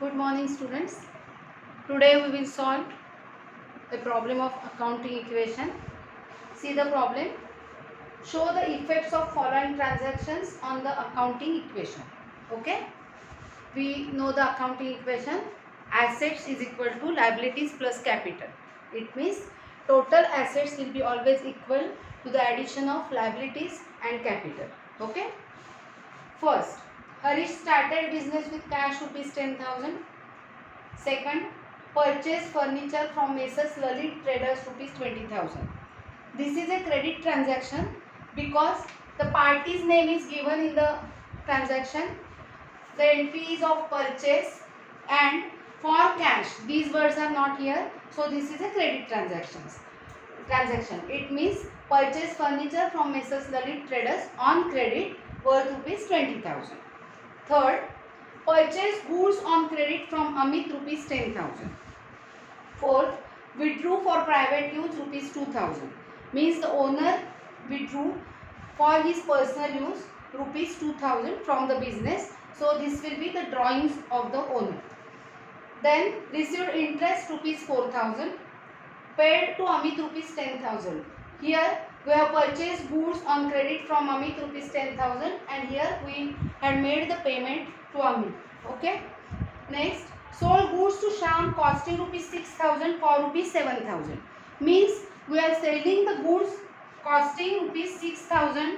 Good morning, students. Today we will solve a problem of accounting equation. See the problem. Show the effects of following transactions on the accounting equation. Okay. We know the accounting equation. Assets is equal to liabilities plus capital. It means total assets will be always equal to the addition of liabilities and capital. Okay. First, Harish started business with cash rupees 10,000. Second, purchase furniture from Messrs Lalit Traders rupees 20,000. This is a credit transaction because the party's name is given in the transaction. The entry is of purchase and for cash. These words are not here. So this is a credit transaction. It means purchase furniture from Messrs Lalit Traders on credit worth rupees 20,000. Third, purchase goods on credit from Amit rupees 10,000. Fourth, withdrew for private use rupees 2,000. Means the owner withdrew for his personal use rupees 2,000 from the business. So this will be the drawings of the owner. Then received interest rupees 4,000. Paid to Amit rupees 10,000. Here we have purchased goods on credit from Amit rupees 10,000 and here we had made the payment to Amit. Okay. Next, sold goods to Sham costing rupees 6,000 for rupees 7,000. Means we are selling the goods costing rupees 6,000,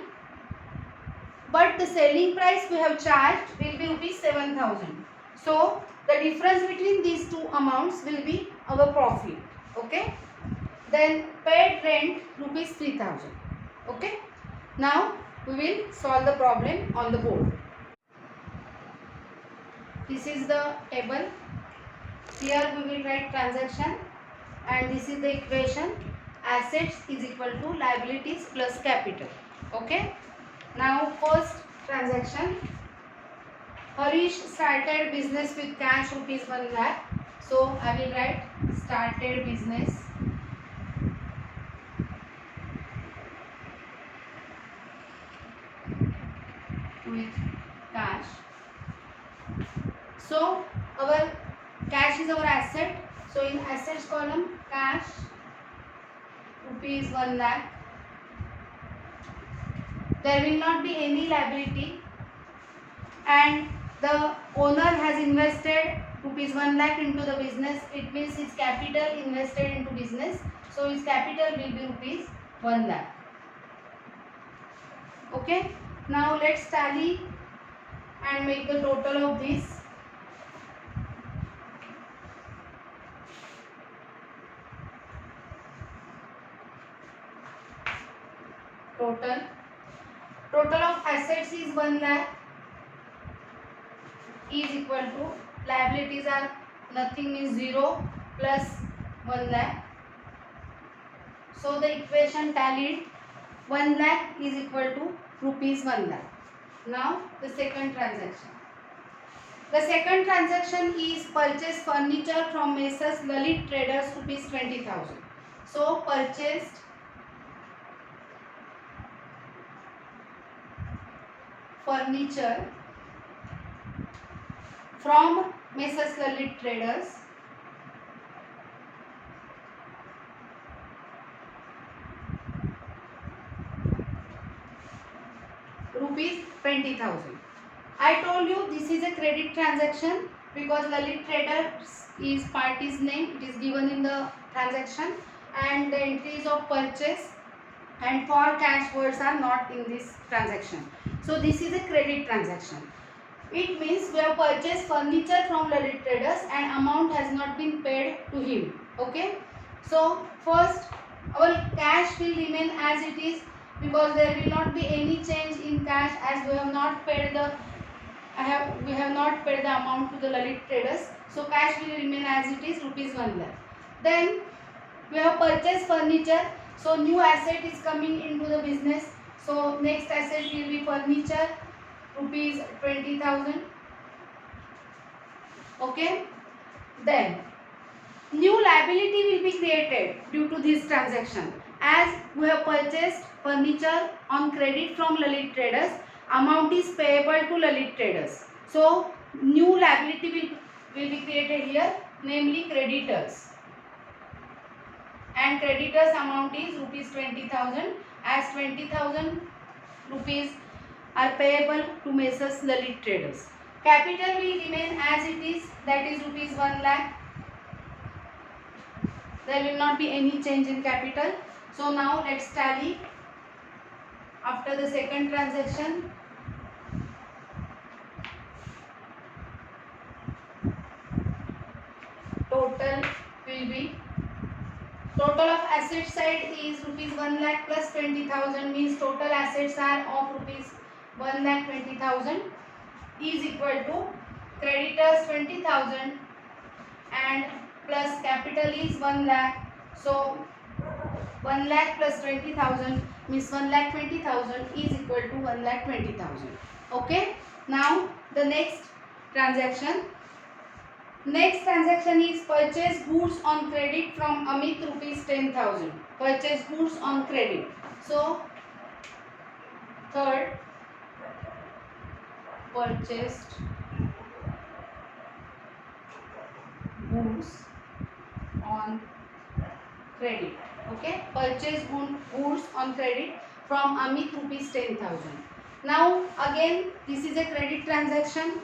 but the selling price we have charged will be rupees 7,000. So the difference between these two amounts will be our profit. Okay. Then paid rent rupees 3,000. Okay. Now we will solve the problem on the board. This is the table. Here we will write transaction and this is the equation. Assets is equal to liabilities plus capital. Okay. Now first transaction. Harish started business with cash rupees 1 lakh. So I will write started business with cash. So our cash is our asset. So in assets column, cash rupees 1 lakh. There will not be any liability and the owner has invested rupees 1 lakh into the business. It means his capital invested into business. So his capital will be rupees 1 lakh. Okay. Now let's tally and make the total of this. Total of assets is 1 lakh is equal to liabilities are nothing, means 0 plus 1 lakh. So the equation tallied 1 lakh is equal to rupees 1 lakh. Now the second transaction. The second transaction is purchase furniture from Messrs Lalit Traders rupees 20,000. So purchased furniture from Messrs Lalit Traders rupees 20,000. I told you this is a credit transaction because Lalit Traders is party's name. It is given in the transaction and the entries of purchase and for cash words are not in this transaction. So this is a credit transaction. It means we have purchased furniture from Lalit Traders and amount has not been paid to him. Okay. So first our cash will remain as it is because there will not be any change in cash as we have not paid the amount to the Lalit Traders. So cash will remain as it is rupees 1 lakh. Then we have purchased furniture. So new asset is coming into the business. So next asset will be furniture rupees 20,000. Okay. Then new liability will be created due to this transaction as we have purchased furniture on credit from Lalit Traders. Amount is payable to Lalit Traders. So new liability will will be created here, namely creditors, and creditors amount is rupees 20,000, as 20,000 rupees are payable to Messrs Lalit Traders. Capital will remain as it is, that is rupees 1 lakh. There will not be any change in capital. So now let's tally after the second transaction. Total will be, total of asset side is rupees 1 lakh plus 20,000, means total assets are of rupees 1 lakh 20,000 is equal to creditors 20,000 and plus capital is 1 lakh. So 1 lakh plus 20,000 means 1 lakh 20,000 is equal to 1 lakh 20,000. Okay. Now the next transaction. Next transaction is purchase goods on credit from Amit rupees 10,000. Purchase goods on credit. So third, purchased goods on credit. Okay, purchase goods on credit from Amit rupees 10,000. Now again this is a credit transaction.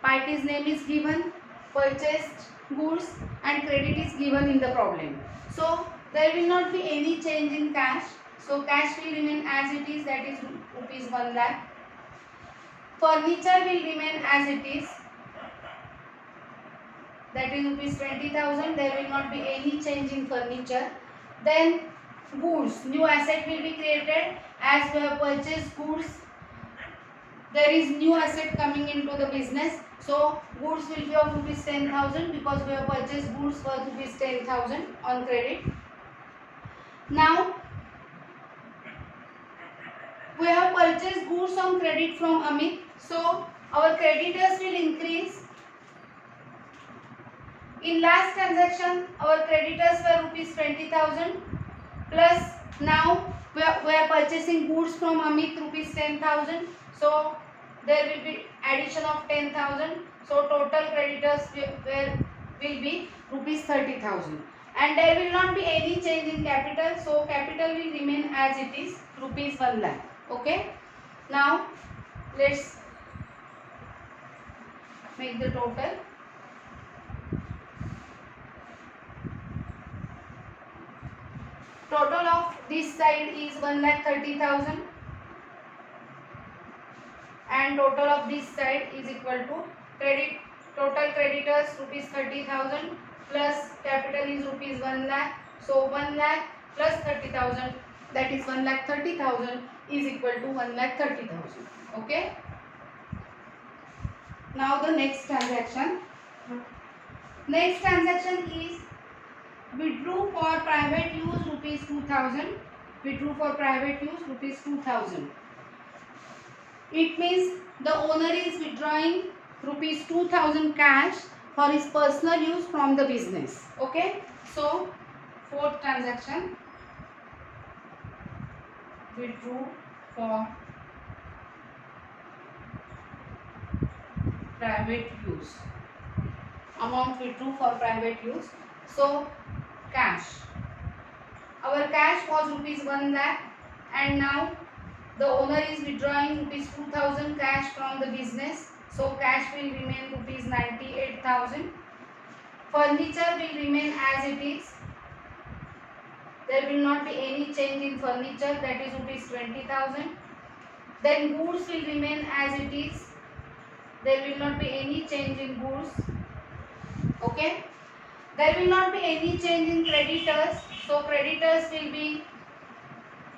Party's name is given, purchased goods and credit is given in the problem. So there will not be any change in cash. So cash will remain as it is, that is rupees 1 lakh. Furniture will remain as it is, that is rupees 20,000. There will not be any change in furniture. Then goods, new asset will be created, as we have purchased goods. There is new asset coming into the business. So goods will be of rupees 10,000 because we have purchased goods worth rupees 10,000 on credit. Now we have purchased goods on credit from Amit. So our creditors will increase. In last transaction our creditors were rupees 20,000 plus now we are purchasing goods from Amit rupees 10,000. So there will be addition of 10,000. So total creditors will be rupees 30,000 and there will not be any change in capital. So capital will remain as it is, rupees 1 lakh. Okay. Now let's make the total. Total of this side is 1,30,000 and total of this side is equal to credit, total creditors rupees 30,000 plus capital is rupees 1 lakh. So 1 lakh plus 30,000, that is 1,30,000 is equal to 1,30,000. Okay. Now the next transaction. Next transaction is withdrew for private use rupees 2,000. Withdrew for private use rupees 2,000. It means the owner is withdrawing rupees 2,000 cash for his personal use from the business. Okay. So fourth transaction, withdrew for private use. Amount withdrew for private use. So cash. Our cash was rupees 1 lakh and now the owner is withdrawing rupees 2,000 cash from the business. So cash will remain rupees 98,000. Furniture will remain as it is. There will not be any change in furniture, that is rupees 20,000. Then goods will remain as it is. There will not be any change in goods. Okay. There will not be any change in creditors. So creditors will be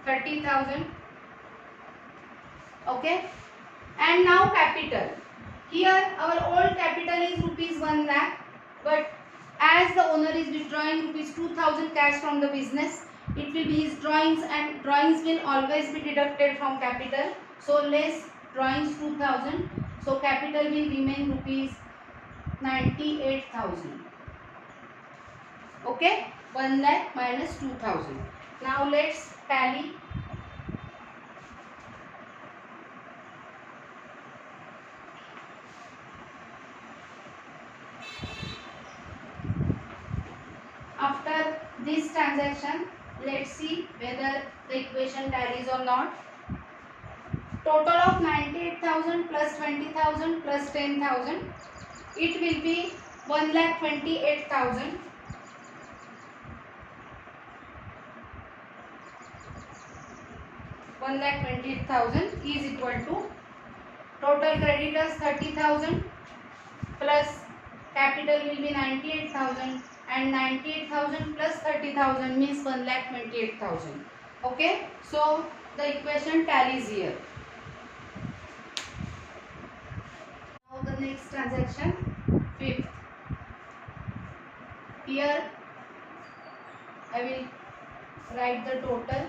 30,000. Okay. And now capital. Here our old capital is rupees 1 lakh, but as the owner is withdrawing rupees 2,000 cash from the business, it will be his drawings and drawings will always be deducted from capital. So less drawings 2,000. So capital will remain rupees 98,000. Okay. 1 lakh minus 2,000. Now let's tally. transaction. Let's see whether the equation tallies or not. Total of 98,000 plus 20,000 plus 10,000. It will be 1,28,000. 1,28,000 is equal to total creditors 30,000 plus capital will be 98,000 and 98,000 plus 30,000 means 1,28,000. Okay, so the equation tallies here. Now the next transaction, fifth. Here I will write the total.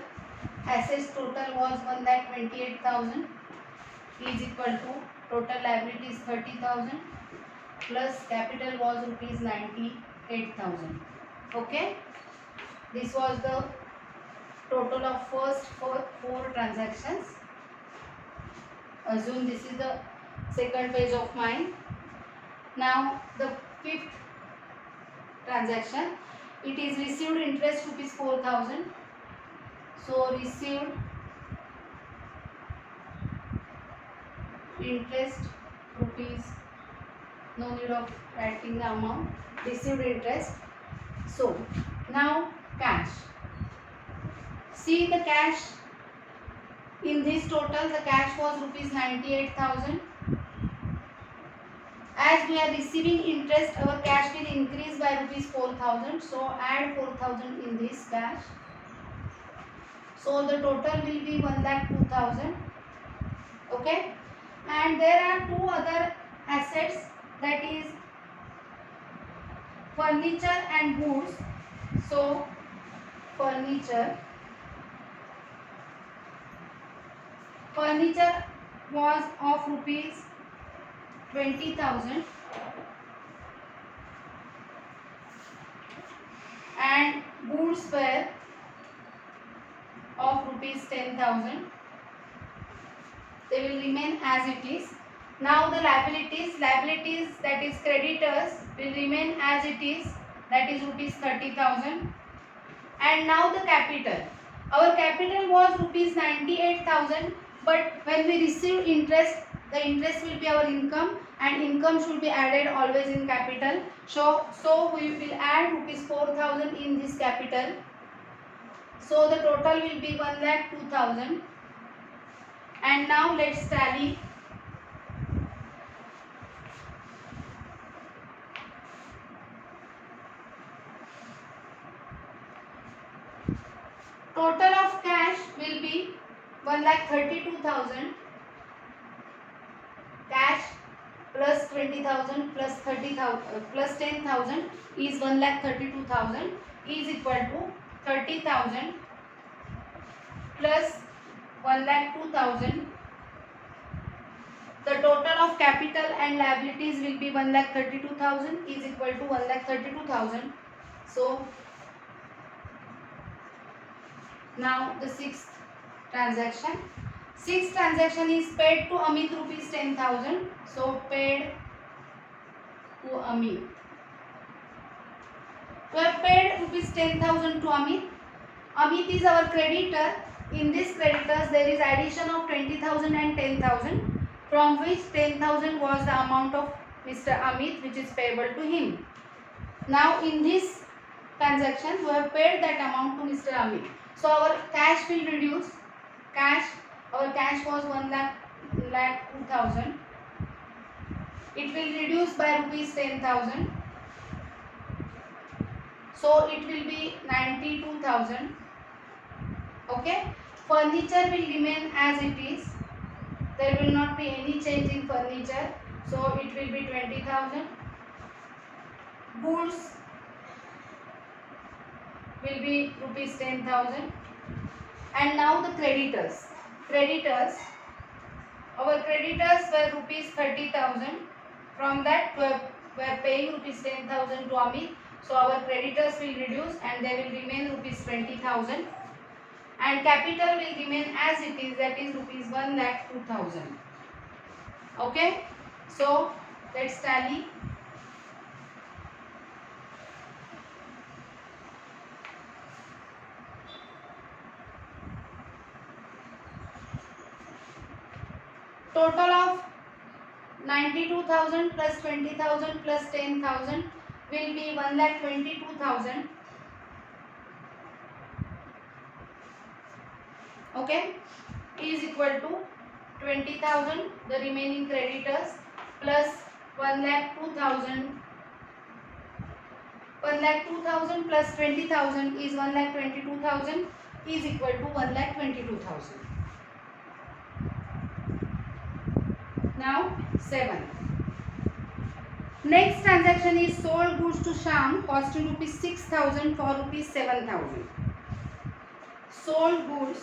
Assets total was 1,28,000 is equal to total liabilities 30,000 plus capital was rupees 98,000. Okay, this was the total of first four transactions. Assume this is the second page of mine. Now the fifth transaction, it is received interest rupees 4,000. So received interest rupees, no need of writing the amount, received interest. So now cash. See the cash in this total, the cash was rupees 98,000. As we are receiving interest, our cash will increase by rupees 4,000. So add 4,000 in this cash. So the total will be 1,02,000. Okay, and there are two other assets, that is furniture and goods. So furniture was of rupees 20,000 and goods were of rupees 10,000. They will remain as it is. Now the liabilities that is creditors will remain as it is, that is rupees 30,000. And now the capital. Our capital was rupees 98,000, but when we receive interest, the interest will be our income, and income should be added always in capital. So we will add rupees 4,000 in this capital. So the total will be 1,02,000. And now let's tally. Total of cash will be 1,32,000. Cash plus 20,000 plus 30,000 plus 10,000 is 1,32,000 is equal to 30,000 plus 1,02,000. The total of capital and liabilities will be 1,32,000 is equal to 1,32,000. So now the sixth transaction. Sixth transaction is paid to Amit rupees 10,000. So paid to Amit. We have paid rupees 10,000 to Amit. Amit is our creditor. In this creditors there is addition of 20,000 and 10,000, from which 10,000 was the amount of Mr. Amit which is payable to him. Now in this transaction we have paid that amount to Mr. Amit. So our cash will reduce. Our cash was 1,02,000. It will reduce by rupees 10,000. So it will be 92,000. Okay. Furniture will remain as it is. There will not be any change in furniture. So it will be 20,000. Goods will be rupees 10,000. And now the creditors. Our creditors were rupees 30,000. From that we are paying rupees 10,000 to Amit. So our creditors will reduce and they will remain rupees 20,000. And capital will remain as it is, that is rupees 1,02,000. Okay. So let's tally. total of 92,000 plus 20,000 plus 10,000 will be 1,22,000. Okay, is equal to 20,000 the remaining creditors plus 1,02,000. 1,02,000 plus 20,000 is 1,22,000 is equal to 1,22,000. Now 7. Next transaction is sold goods to Shyam costing rupees 6,000 for rupees 7,000. Sold goods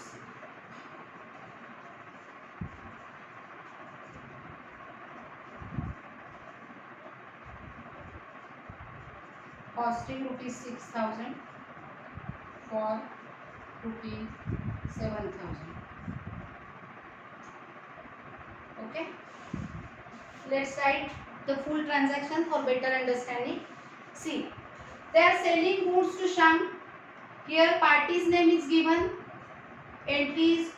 costing rupees 6,000 for rupees 7,000. Okay, let's write the full transaction for better understanding. See, they are selling goods to Shyam. Here party's name is given, entries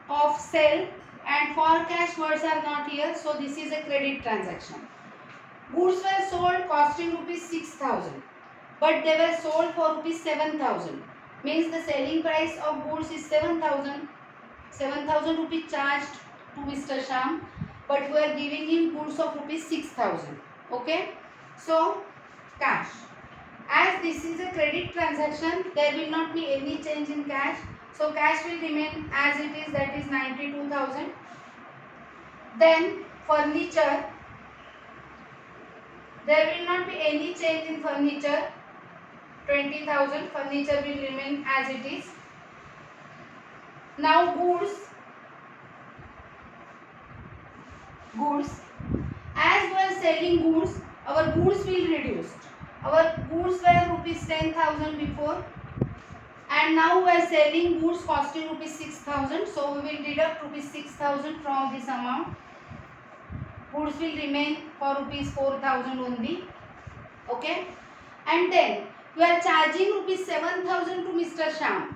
of sale, and for cash words are not here, so this is a credit transaction. Goods were sold costing rupees 6,000, but they were sold for rupees 7,000. Means the selling price of goods is 7,000. 7,000 rupees charged to Mr. Shyam, but we are giving him goods of rupees 6,000. Okay, so cash. As this is a credit transaction, there will not be any change in cash. So cash will remain as it is, that is 92,000. Then furniture, there will not be any change in furniture. 20,000 furniture will remain as it is. Now goods, as we are selling goods, our goods will reduce. Our goods were rupees 10,000 before, and now we are selling goods costing rupees 6,000. So we will deduct rupees 6,000 from this amount. Goods will remain for rupees 4,000 only. Okay, and then we are charging rupees 7,000 to Mr. Shyam,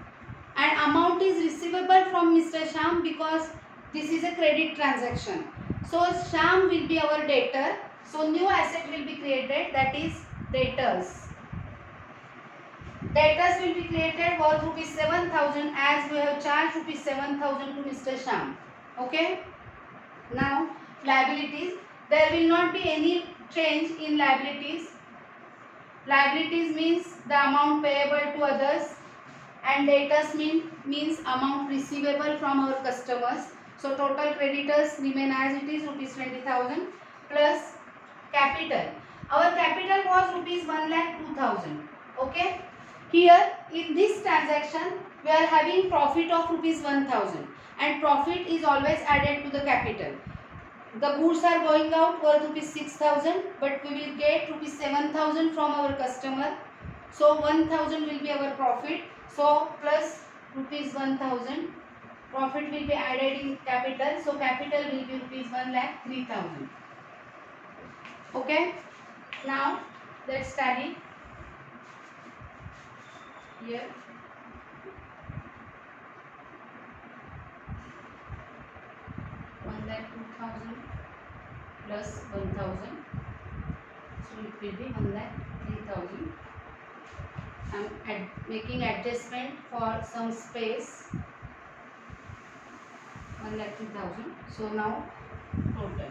and amount is receivable from Mr. Shyam because this is a credit transaction. So Shyam will be our debtor. So new asset will be created, that is debtors. Debtors will be created worth rupees 7,000 as we have charged rupees 7,000 to Mr. Shyam. Okay. Now liabilities, there will not be any change in liabilities. Liabilities means the amount payable to others, and debtors means amount receivable from our customers. So total creditors remain as it is, rupees 20,000 plus capital. Our capital was rupees 1,02,000. Okay. Here in this transaction we are having profit of rupees 1,000, and profit is always added to the capital. The goods are going out worth rupees 6,000, but we will get rupees 7,000 from our customer. So 1,000 will be our profit. So plus rupees 1,000, profit will be added in capital. So capital will be rupees 1,03,000. Okay. Now let's tally here. Plus 1,000, so it will be 1,03,000. I am making adjustment for some space. 1,03,000. So now total.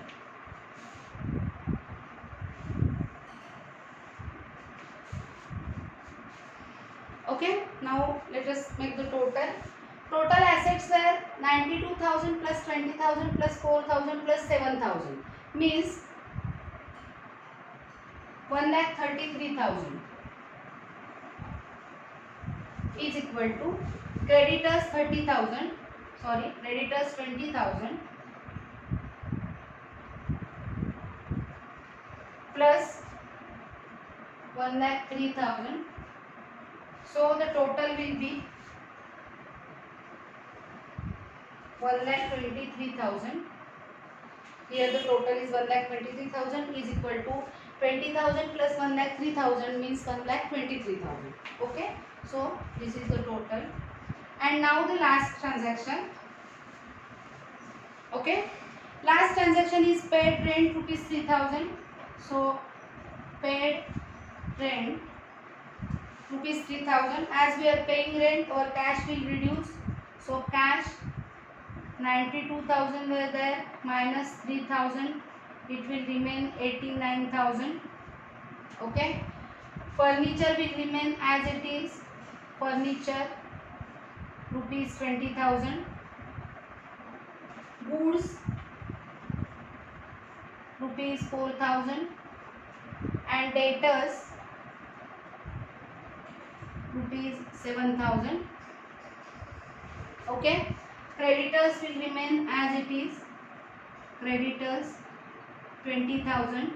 Okay. Now let us make the total. Total assets were 92,000 plus 20,000 plus 4,000 plus 7,000. Means 1,33,000 is equal to creditors 30,000, sorry, creditors 20,000 plus 1,03,000. So the total will be 1,23,000. Here the total is 1,23,000 is equal to 20,000 plus 1,03,000 means 1,23,000. Okay. So this is the total. And now the last transaction. Okay. Last transaction is paid rent rupees 3000. So paid rent rupees 3000. As we are paying rent, our cash will reduce. So cash 92,000 were there, minus 3,000, it will remain 89,000. Okay. Furniture will remain as it is. Furniture rupees 20,000. Goods rupees 4,000. And debtors rupees 7,000. Okay. Creditors will remain as it is. Creditors 20,000.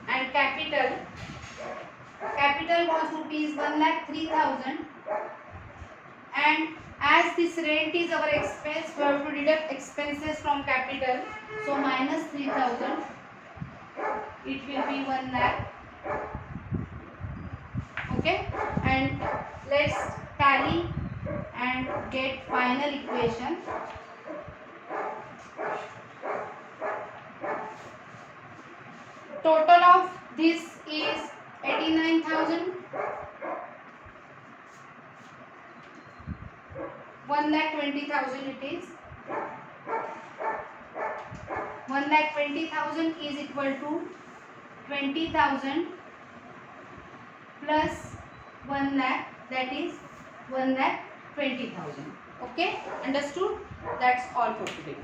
And capital was rupees 1,03,000. And as this rent is our expense, we have to deduct expenses from capital. So minus 3,000, it will be 1 lakh. Okay. And let's tally and get final equation. Total of this is 89,000. 1,20,000 it is. 1,20,000 is equal to 20,000 plus 1 lakh, that is 1,20,000. Okay, understood? That's all for today.